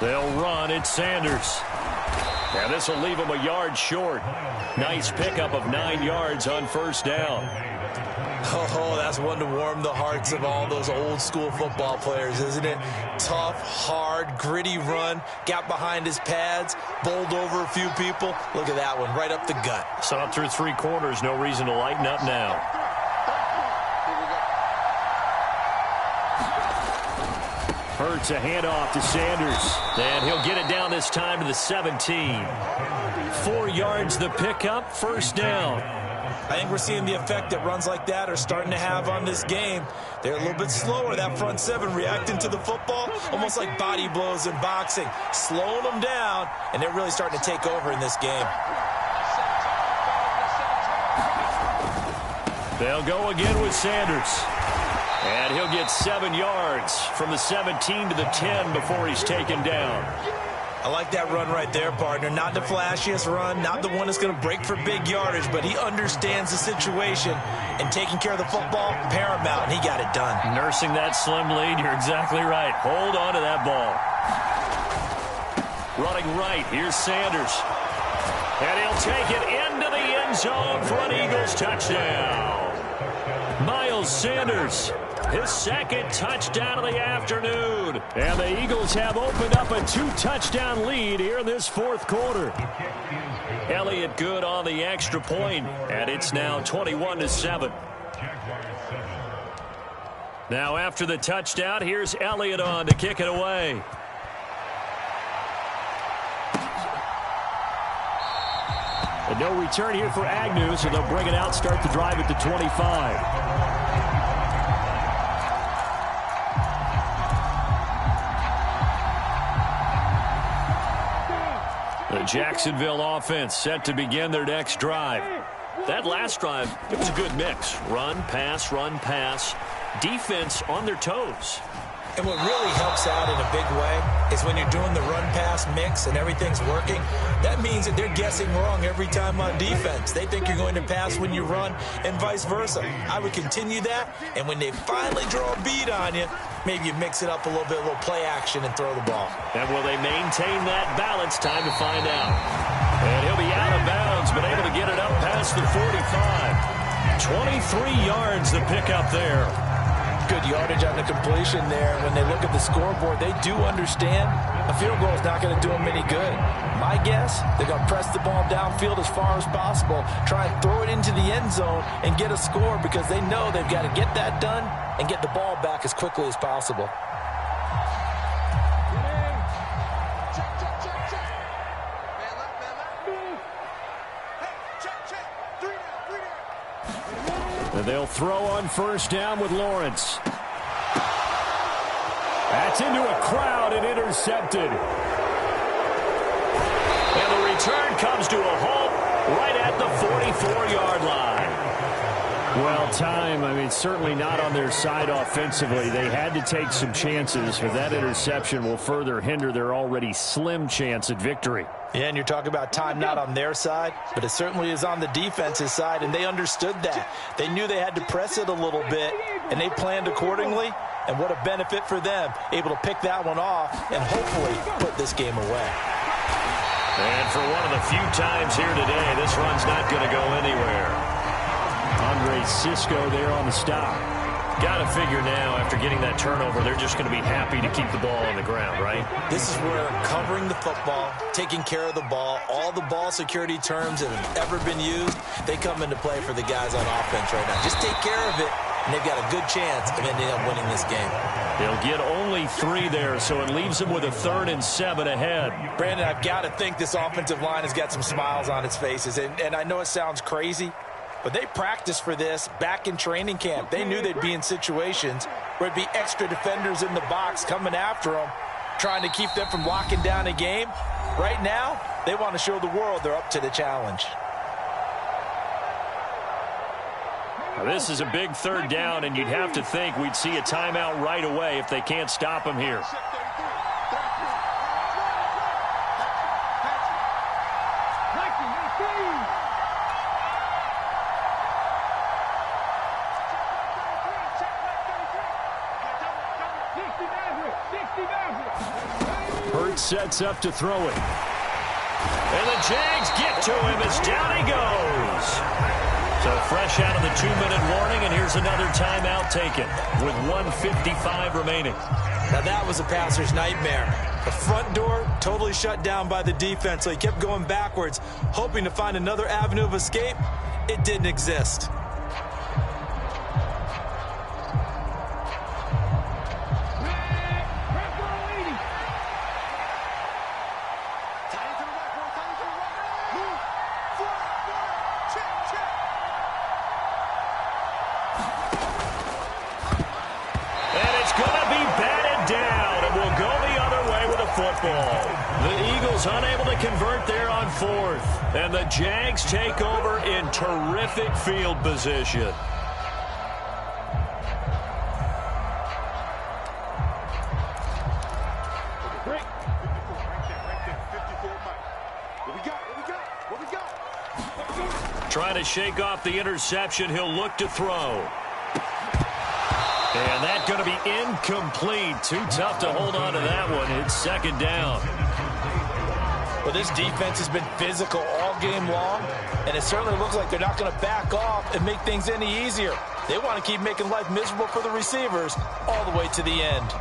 They'll run. It's Sanders. And this will leave him a yard short. Nice pickup of 9 yards on first down. Oh, that's one to warm the hearts of all those old school football players, isn't it? Tough, hard, gritty run. Got behind his pads, bowled over a few people. Look at that one, right up the gut. Saw it through 3 quarters. No reason to lighten up now. Hurts a handoff to Sanders. And he'll get it down this time to the 17. 4 yards the pickup, first down. I think we're seeing the effect that runs like that are starting to have on this game. They're a little bit slower, that front 7 reacting to the football, almost like body blows in boxing, slowing them down, and they're really starting to take over in this game. They'll go again with Sanders. And he'll get 7 yards from the 17 to the 10 before he's taken down. I like that run right there, partner. Not the flashiest run, not the one that's going to break for big yardage, but he understands the situation, and taking care of the football, paramount, and he got it done. Nursing that slim lead, you're exactly right. Hold on to that ball. Running right, here's Sanders. And he'll take it into the end zone for an Eagles touchdown. Miles Sanders, his second touchdown of the afternoon. And the Eagles have opened up a 2-touchdown lead here in this fourth quarter. Elliott good on the extra point, and it's now 21-7. Now after the touchdown, here's Elliott on to kick it away. And no return here for Agnew, so they'll bring it out, start the drive at the 25. The Jacksonville offense set to begin their next drive. That last drive, it was a good mix. Run, pass, defense on their toes. And what really helps out in a big way is when you're doing the run-pass mix and everything's working, that means that they're guessing wrong every time on defense. They think you're going to pass when you run and vice versa. I would continue that, and when they finally draw a bead on you, maybe you mix it up a little bit, a little play action and throw the ball. And will they maintain that balance? Time to find out. And he'll be out of bounds, but able to get it up past the 45. 23 yards the pickup there. Good yardage on the completion there. When they look at the scoreboard, they do understand a field goal is not going to do them any good. My guess, they're going to press the ball downfield as far as possible, try and throw it into the end zone and get a score because they know they've got to get that done and get the ball back as quickly as possible. And they'll throw on first down with Lawrence. That's into a crowd and intercepted. And the return comes to a halt right at the 44-yard line. Well, time, certainly not on their side offensively. They had to take some chances, but that interception will further hinder their already slim chance at victory. Yeah, and you're talking about time not on their side, but it certainly is on the defense's side, and they understood that. They knew they had to press it a little bit, and they planned accordingly, and what a benefit for them, able to pick that one off and hopefully put this game away. And for one of the few times here today, this run's not going to go anywhere. Andre Cisco there on the stop. Got to figure now, after getting that turnover, they're just going to be happy to keep the ball on the ground, right? This is where covering the football, taking care of the ball, all the ball security terms that have ever been used, they come into play for the guys on offense right now. Just take care of it, and they've got a good chance of ending up winning this game. They'll get only 3 there, so it leaves them with a 3rd and 7 ahead. Brandon, I've got to think this offensive line has got some smiles on its faces, and I know it sounds crazy, but they practiced for this back in training camp. They knew they'd be in situations where it'd be extra defenders in the box coming after them, trying to keep them from locking down a game. Right now, they want to show the world they're up to the challenge. Now, this is a big 3rd down, and you'd have to think we'd see a timeout right away if they can't stop them here. Hurts sets up to throw it. And the Jags get to him as down he goes. So fresh out of the 2-minute warning, and here's another timeout taken with 1:55 remaining. Now that was a passer's nightmare. The front door totally shut down by the defense, so he kept going backwards, hoping to find another avenue of escape. It didn't exist. The Eagles unable to convert there on fourth. And the Jags take over in terrific field position. Trying to shake off the interception. He'll look to throw. And that's going to be incomplete. Too tough to hold on to that one. It's second down. Well, this defense has been physical all game long, and it certainly looks like they're not going to back off and make things any easier. They want to keep making life miserable for the receivers all the way to the end.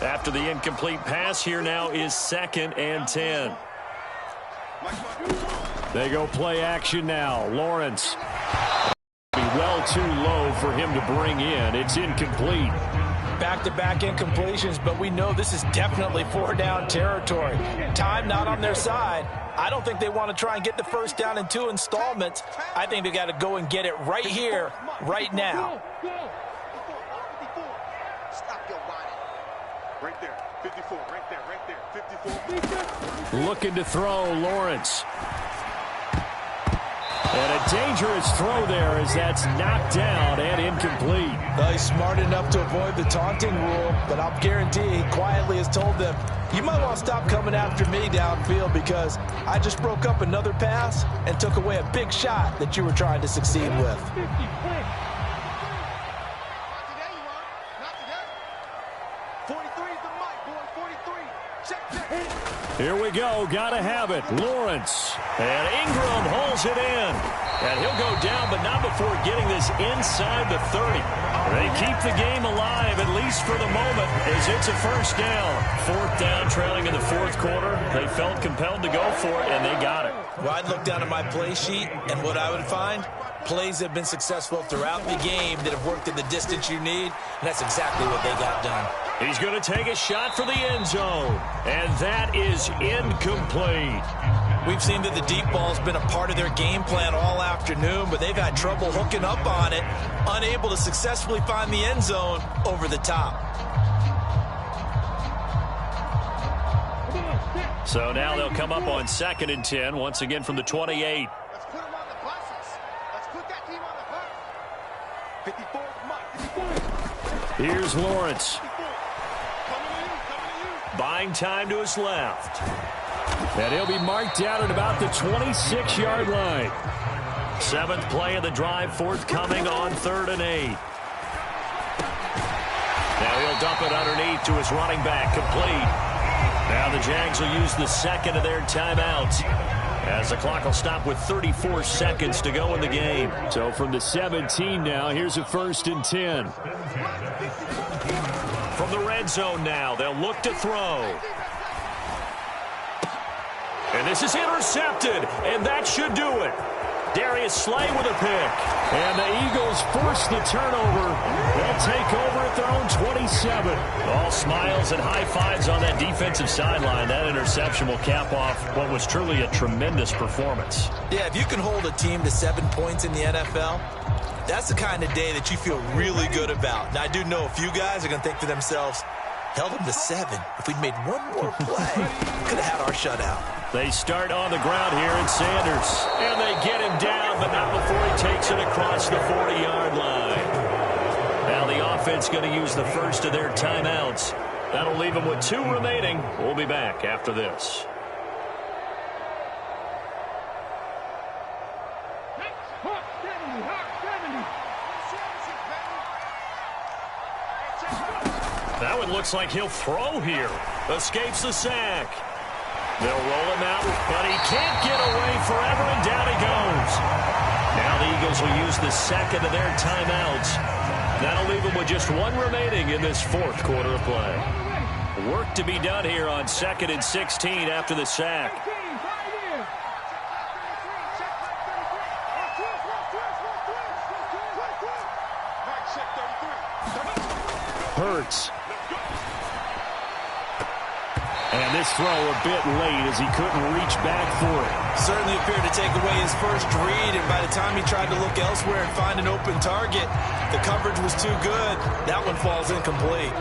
After the incomplete pass, here now is 2nd and 10. They go play action now. Lawrence. Be well too low for him to bring in. It's incomplete. Back-to-back incompletions, but we know this is definitely 4-down territory. Time not on their side. I don't think they want to try and get the first down in 2 installments. I think they got to go and get it right here, right now. Right there, 54, right there, 54. Looking to throw, Lawrence. And a dangerous throw there as that's knocked down and incomplete. Well, he's smart enough to avoid the taunting rule, but I'll guarantee he quietly has told them, you might want to stop coming after me downfield because I just broke up another pass and took away a big shot that you were trying to succeed with. Here we go. Got to have it. Lawrence. And Ingram holds it in. And he'll go down, but not before getting this inside the 30. They keep the game alive, at least for the moment, as it's a first down. 4th down, trailing in the 4th quarter. They felt compelled to go for it, and they got it. Well, I'd look down at my play sheet, and what I would find, plays have been successful throughout the game that have worked in the distance you need, and that's exactly what they got done. He's going to take a shot for the end zone, and that is incomplete. We've seen that the deep ball's been a part of their game plan all afternoon, but they've had trouble hooking up on it, unable to successfully find the end zone over the top. So now they'll come up on 2nd and 10, once again from the 28. Let's put them on the buses. Let's put that team on the bus. 54 Mike. Here's Lawrence. Buying time to his left. And he'll be marked down at about the 26-yard line. 7th play of the drive, forthcoming on 3rd and 8. Now he'll dump it underneath to his running back, complete. Now the Jags will use the 2nd of their timeouts, as the clock will stop with 34 seconds to go in the game. So from the 17 now, here's a 1st and 10. From the red zone now, they'll look to throw. And this is intercepted, and that should do it. Darius Slay with a pick. And the Eagles force the turnover. They'll take over at their own 27. All smiles and high fives on that defensive sideline. That interception will cap off what was truly a tremendous performance. Yeah, if you can hold a team to 7 points in the NFL, that's the kind of day that you feel really good about. Now, I do know a few guys are going to think to themselves, held them to 7. If we'd made one more play, could have had our shutout. They start on the ground here in Sanders. And they get him down, but not before he takes it across the 40-yard line. Now the offense going to use the first of their timeouts. That'll leave them with 2 remaining. We'll be back after this. That one looks like he'll throw here. Escapes the sack. They'll roll him out, but he can't get away forever, and down he goes. Now the Eagles will use the second of their timeouts. That'll leave them with just one remaining in this fourth quarter of play. Work to be done here on 2nd and 16 after the sack. Hurts. And this throw a bit late as he couldn't reach back for it. Certainly appeared to take away his first read, and by the time he tried to look elsewhere and find an open target, the coverage was too good. That one falls incomplete.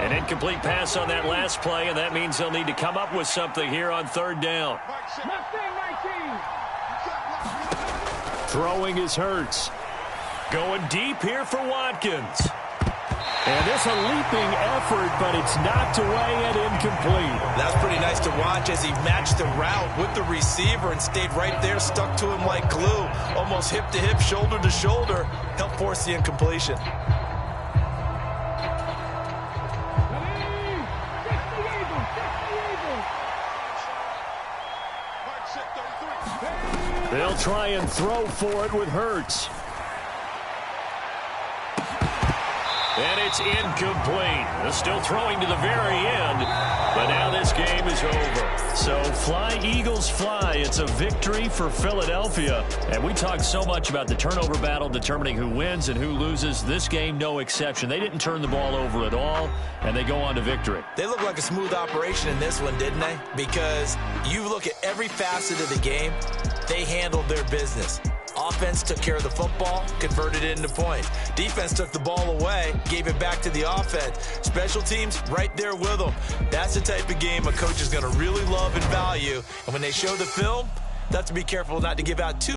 An incomplete pass on that last play, and that means they'll need to come up with something here on 3rd down. Throwing is Hurts. Going deep here for Watkins. And this a leaping effort, but it's knocked away and incomplete. That's pretty nice to watch as he matched the route with the receiver and stayed right there, stuck to him like glue, almost hip to hip, shoulder to shoulder, helped force the incompletion. They'll try and throw for it with Hurts. And it's incomplete. They're still throwing to the very end, but now this game is over. So fly, Eagles, fly. It's a victory for Philadelphia. And we talked so much about the turnover battle determining who wins and who loses. This game, no exception. They didn't turn the ball over at all, and they go on to victory. They look like a smooth operation in this one, didn't they? Because you look at every facet of the game, they handled their business. Offense took care of the football, converted it into points. Defense took the ball away, gave it back to the offense. Special teams, right there with them. That's the type of game a coach is going to really love and value. And when they show the film, they have to be careful not to give out too